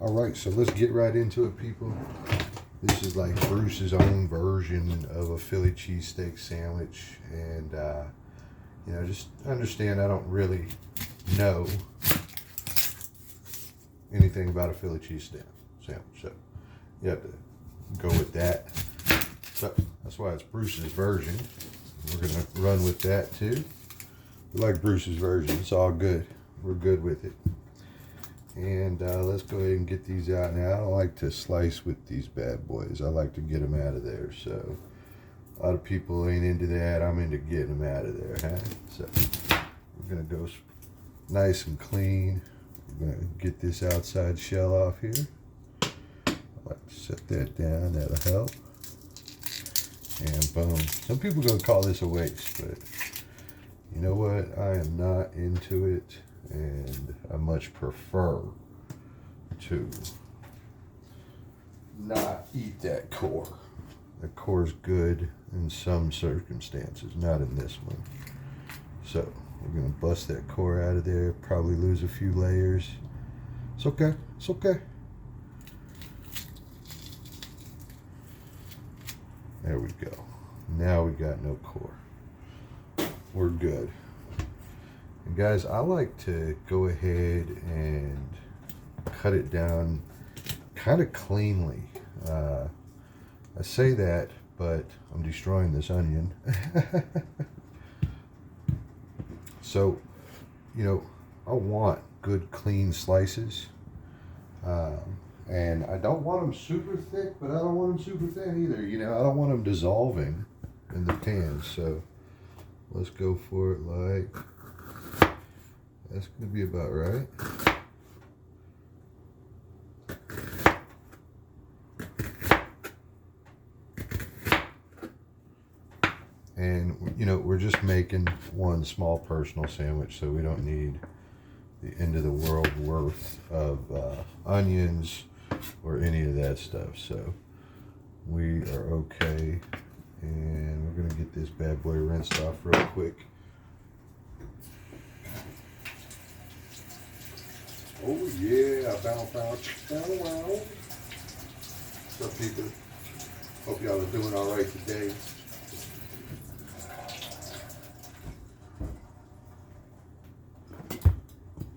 All right, so let's get right into it, people. This is like Bruce's own version of a Philly cheesesteak sandwich. And, just understand I don't really know anything about a Philly cheesesteak sandwich. So you have to go with that. So that's why it's Bruce's version. We're going to run with that too. We like Bruce's version. It's all good. We're good with it. And let's go ahead and get these out now. I don't like to slice with these bad boys. I like to get them out of there. So a lot of people ain't into that. I'm into getting them out of there. Huh? So we're going to go nice and clean. We're going to get this outside shell off here. I like to set that down. That'll help. And boom. Some people are going to call this a waste, but you know what? I am not into it. And I much prefer to not eat that core. The core's good in some circumstances, not in this one. So we're gonna bust that core out of there, probably lose a few layers. It's okay, it's okay. There we go. Now we got no core. We're good. And guys, I like to go ahead and cut it down kind of cleanly. I say that, but I'm destroying this onion. So, I want good clean slices. And I don't want them super thick, but I don't want them super thin either. I don't want them dissolving in the pan. So let's go for it like... That's going to be about right. And, we're just making one small personal sandwich, so we don't need the end of the world worth of onions or any of that stuff. So we are okay. And we're going to get this bad boy rinsed off real quick. Oh yeah, bow. What's up, people? Hope y'all are doing all right today.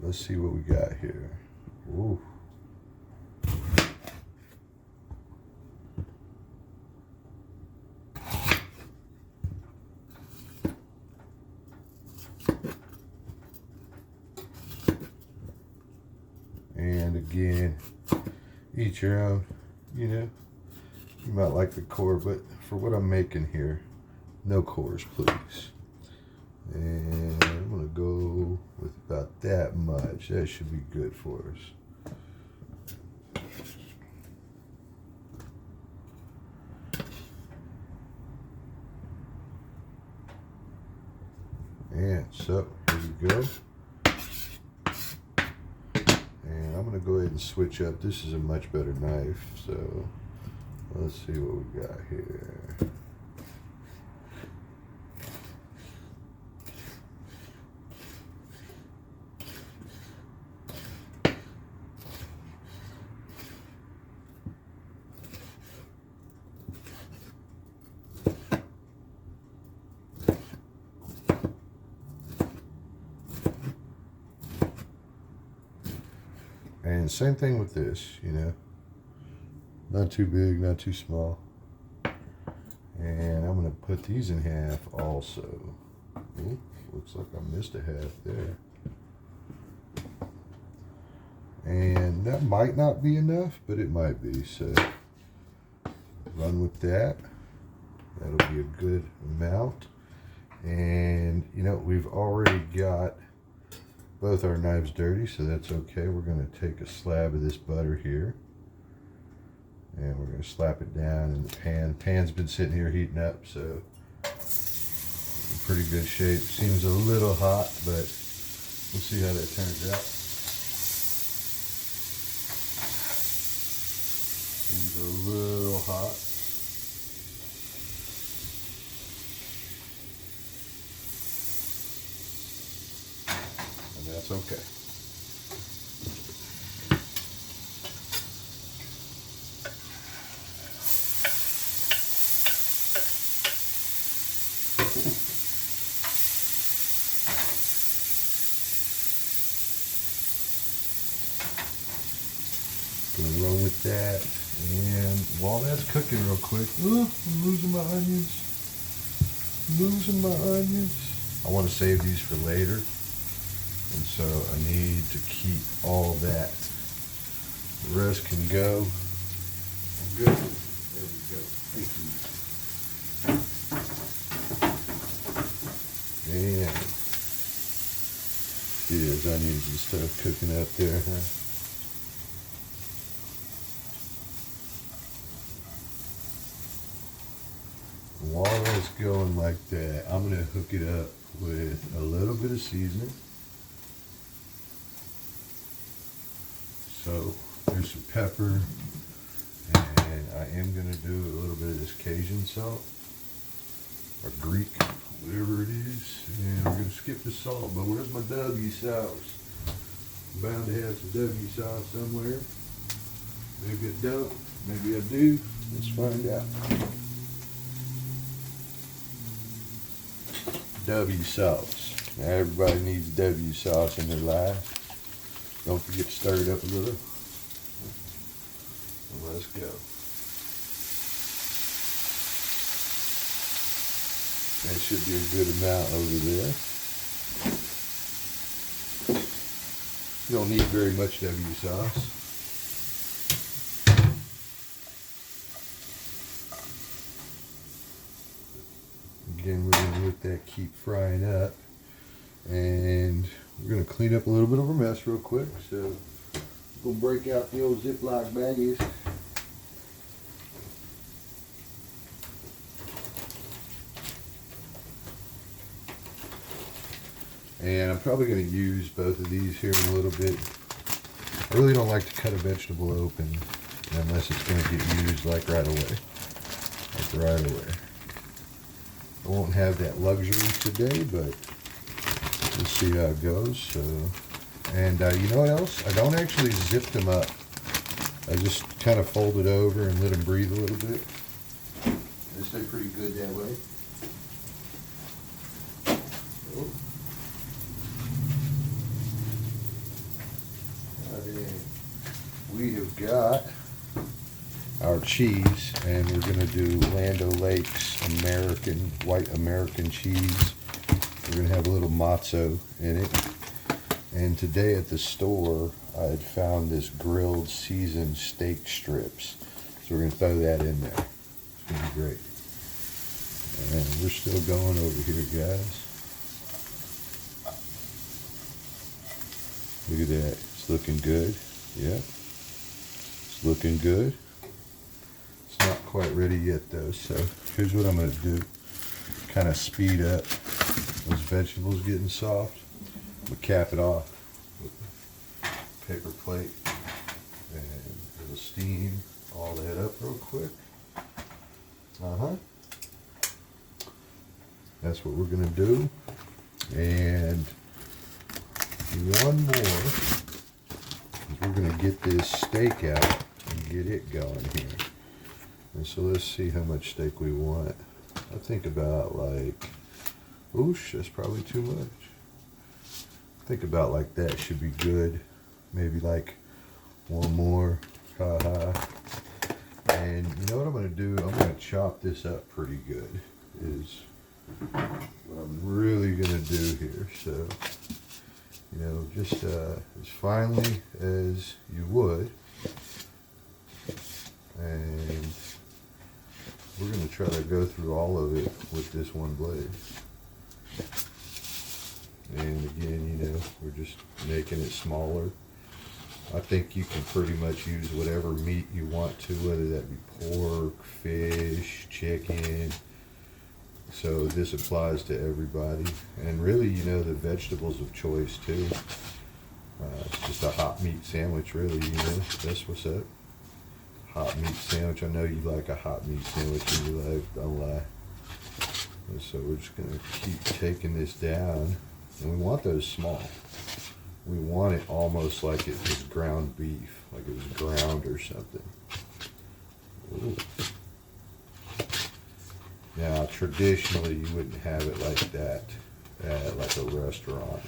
Let's see what we got here. Ooh. And again, eat your own. You might like the core, but for what I'm making here, no cores, please. And I'm gonna go with about that much. That should be good for us. And so here we go. And I'm going to go ahead and switch up. This is a much better knife, so let's see what we got here. And same thing with this, not too big, not too small. And I'm going to put these in half also. Ooh, looks like I missed a half there. And that might not be enough, but it might be. So run with that. That'll be a good amount. And, we've already got both our knives dirty, so that's okay. We're going to take a slab of this butter here, and we're going to slap it down in the pan. The pan's been sitting here heating up, so in pretty good shape. Seems a little hot, but we'll see how that turns out. Seems a little hot. That's okay. Gonna run with that. And while that's cooking real quick, oh, I'm losing my onions. Losing my onions. I want to save these for later. And so I need to keep all that. The rest can go. I'm good. There we go. Thank you. And see those onions and stuff cooking up there, huh? While that's going like that, I'm going to hook it up with a little bit of seasoning. So there's some pepper, and I am going to do a little bit of this Cajun salt, or Greek, whatever it is. And we're going to skip the salt, but where's my W sauce? I'm bound to have some W sauce somewhere. Maybe I don't, maybe I do. Let's find out. W sauce. Now everybody needs W sauce in their life. Don't forget to stir it up a little. And let's go. That should be a good amount over there. You don't need very much W sauce. Again, we're going to let that keep frying up, and we're going to clean up a little bit of our mess real quick. So we'll break out the old Ziploc baggies. And I'm probably going to use both of these here in a little bit. I really don't like to cut a vegetable open unless it's going to get used like right away. Like right away. I won't have that luxury today, but we'll see how it goes. So, and you know what else? I don't actually zip them up. I just kind of fold it over and let them breathe a little bit. They stay pretty good that way. Oh. We have got our cheese, and we're going to do Land O'Lakes white American cheese. We're going to have a little matzo in it. And today at the store, I had found this grilled seasoned steak strips. So we're going to throw that in there. It's going to be great. And we're still going over here, guys. Look at that. It's looking good. Yeah. It's looking good. It's not quite ready yet though, so here's what I'm going to do. Kind of speed up those vegetables getting soft. I'm going to cap it off with a paper plate, and it'll steam all that up real quick. That's what we're going to do. And one more, we're going to get this steak out and get it going here. And so let's see how much steak we want. I think about like, oosh, that's probably too much. I think about like that should be good. Maybe like one more, haha. And you know what I'm going to do? I'm going to chop this up pretty good is what I'm really going to do here. So, you know, just as finely as you would. And we're going to try to go through all of it with this one blade. And again, you know, we're just making it smaller. I think you can pretty much use whatever meat you want to, whether that be pork, fish, chicken. So this applies to everybody. And really, you know, the vegetables of choice too. It's just a hot meat sandwich, really, you know. That's what's up. Hot meat sandwich. I know you like a hot meat sandwich in your life, don't lie. And so we're just going to keep taking this down. And we want those small. We want it almost like it was ground beef, like it was ground or something. Ooh. Now, traditionally, you wouldn't have it like that at like a restaurant.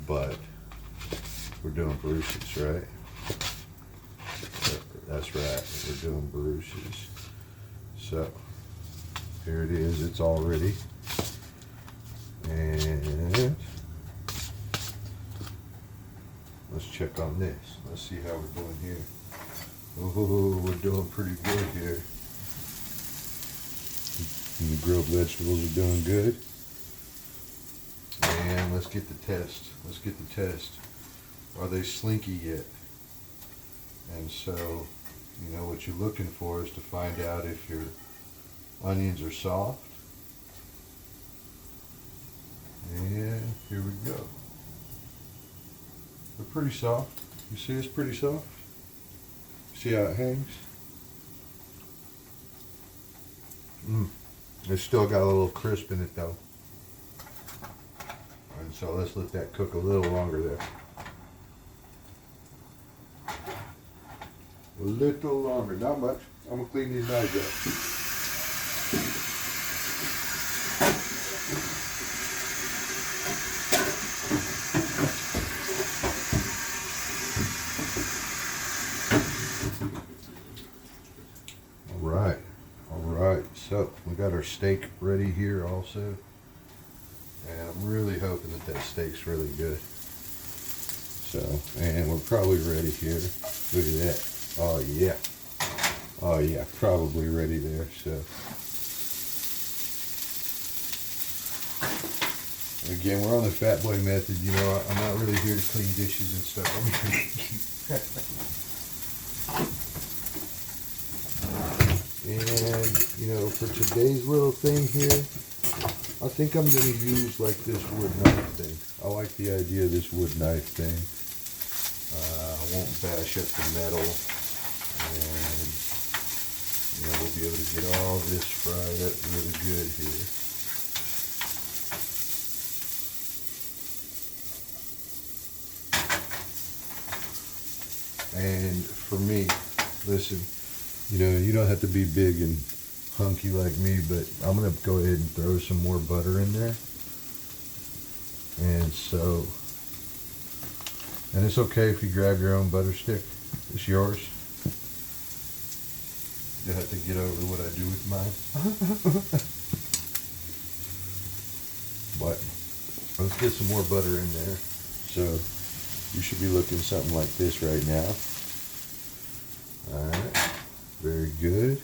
But we're doing Bruce's, right? That's right, we're doing Bruce's. So, here it is, it's all ready. And let's check on this. Let's see how we're doing here. Oh, we're doing pretty good here. And the grilled vegetables are doing good. And let's get the test. Let's get the test. Are they slinky yet? And so, you know, what you're looking for is to find out if your onions are soft. And here we go. They're pretty soft. You see it's pretty soft? See how it hangs? It's still got a little crisp in it though. And so let's let that cook a little longer there. A little longer, not much. I'm gonna clean these knives up. So we got our steak ready here also, and I'm really hoping that that steak's really good. So, and we're probably ready here. Look at that. Oh yeah. Oh yeah, probably ready there. So again, we're on the Fat Boy method. You know, I'm not really here to clean dishes and stuff. And, you know, for today's little thing here, I think I'm going to use like this wood knife thing. I like the idea of this wood knife thing. I won't bash up the metal. And, you know, we'll be able to get all this fried up really good here. And for me, listen, you know, you don't have to be big and hunky like me, but I'm going to go ahead and throw some more butter in there. And so, and it's okay if you grab your own butter stick. It's yours. You have to get over what I do with mine. But let's get some more butter in there. So you should be looking something like this right now. Alright. Very good.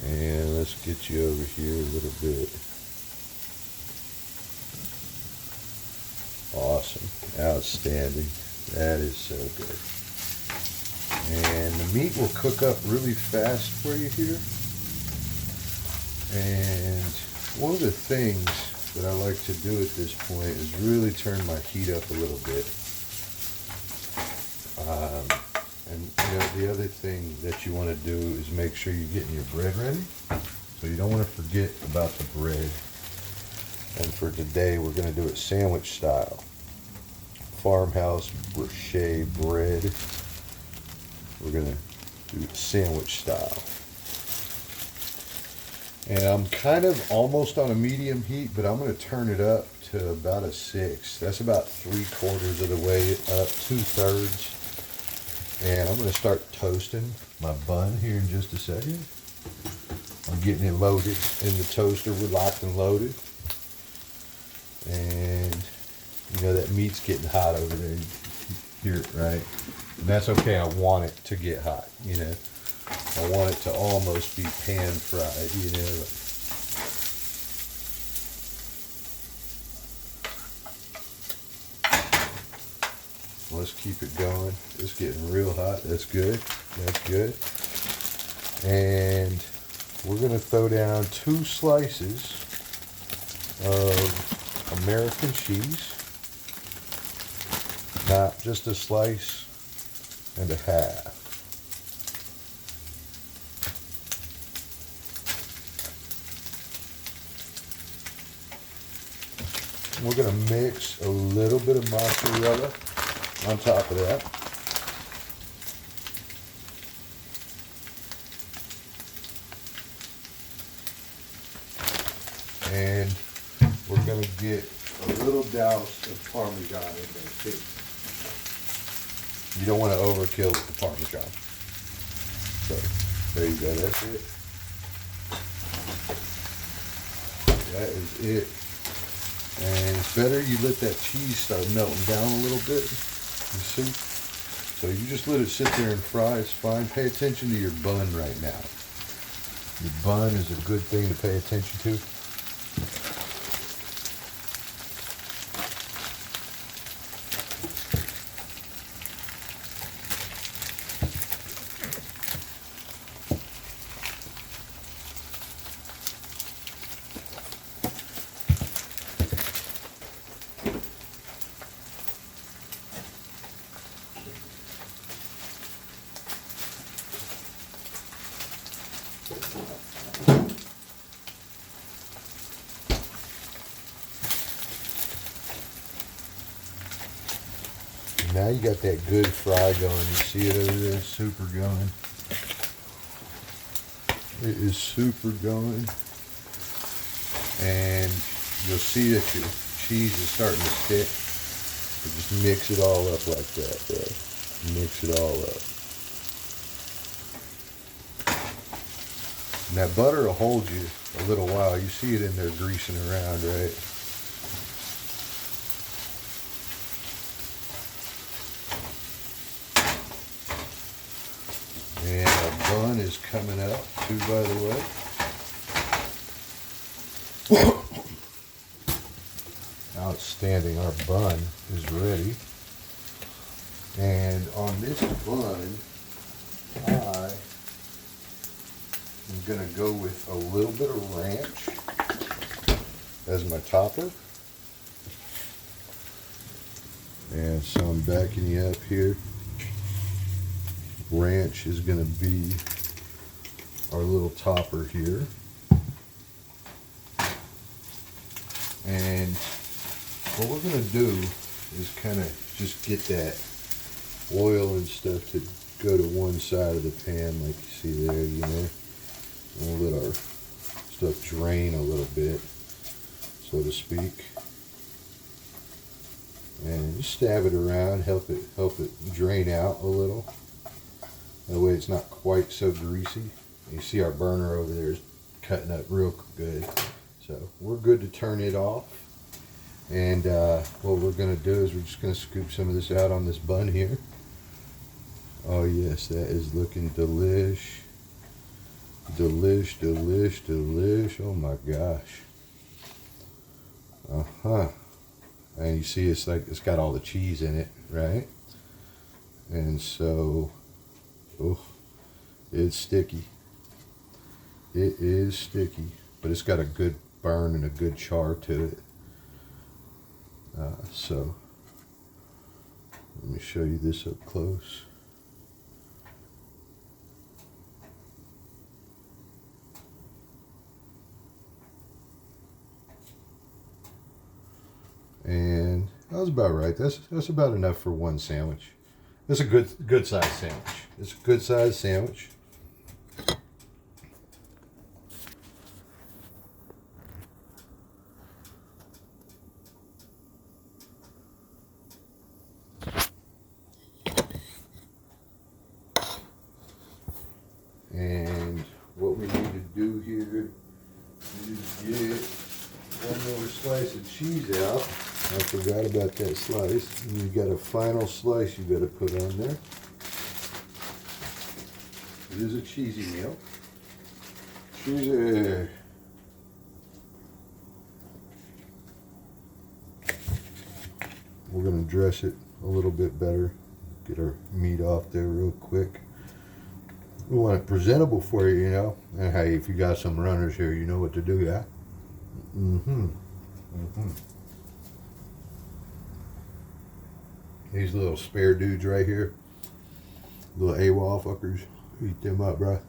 And let's get you over here a little bit. Awesome. Outstanding. That is so good. And the meat will cook up really fast for you here. And one of the things that I like to do at this point is really turn my heat up a little bit. And you know, the other thing that you want to do is make sure you're getting your bread ready. So you don't want to forget about the bread. And for today, we're going to do it sandwich style. Farmhouse brioche bread. We're going to do it sandwich style. And I'm kind of almost on a medium heat, but I'm going to turn it up to about a 6. That's about 3/4 of the way up, 2/3. And I'm going to start toasting my bun here in just a second. I'm getting it loaded in the toaster. We're locked and loaded. And, you know, that meat's getting hot over there. You hear it, right? And that's okay. I want it to get hot, you know. I want it to almost be pan fried, you know. Let's keep it going. It's getting real hot. That's good. That's good. And we're going to throw down 2 slices of American cheese. Not just a slice and a half. We're going to mix a little bit of mozzarella on top of that. And we're going to get a little douse of Parmesan in there too. You don't want to overkill with the Parmesan. So there you go, that's it. That is it. And it's better you let that cheese start melting down a little bit. You see? So you just let it sit there and fry, it's fine. Pay attention to your bun right now. Your bun is a good thing to pay attention to. Now you got that good fry going. You see it over there, super going. It is super going. And you'll see that your cheese is starting to stick. So just mix it all up like that, bro. Mix it all up. And that butter will hold you a little while. You see it in there greasing around, right? And our bun is coming up too, by the way. Outstanding, our bun is ready. And on this bun, I am going to go with a little bit of ranch as my topper. And so I'm backing you up here. Ranch is going to be our little topper here. And what we're going to do is kind of just get that oil and stuff to go to one side of the pan like you see there, you know. And we'll let our stuff drain a little bit, so to speak. And just stab it around, help it drain out a little. That way it's not quite so greasy. You see our burner over there is cutting up real good. So we're good to turn it off. And what we're going to do is we're just going to scoop some of this out on this bun here. Oh yes, that is looking delish. Delish, delish, delish. Oh my gosh. Uh-huh. And you see it's like it's got all the cheese in it, right? And so, oh, it's sticky. It is sticky, but it's got a good burn and a good char to it. So, let me show you this up close. And that was about right. That's about enough for one sandwich. It's a good size sandwich. It's a good size sandwich. And what we need to do here is get one more slice of cheese out. I forgot about that slice. And you got a final slice you got to put on there. It is a cheesy meal. Cheesy. We're going to dress it a little bit better. Get our meat off there real quick. We want it presentable for you, you know. And hey, if you got some runners here, you know what to do, yeah? These little spare dudes right here, little AWOL fuckers, eat them up, bro.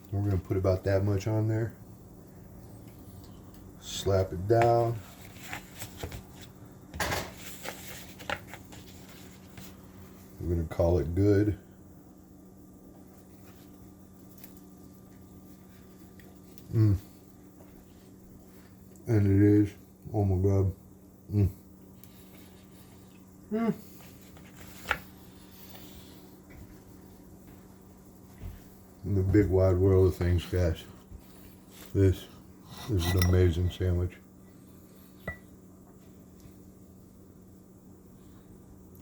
We're gonna put about that much on there. Slap it down. We're gonna call it good. And it is. Oh my God. In the big wide world of things, guys, this is an amazing sandwich.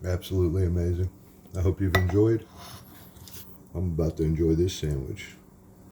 Absolutely amazing. I hope you've enjoyed. I'm about to enjoy this sandwich.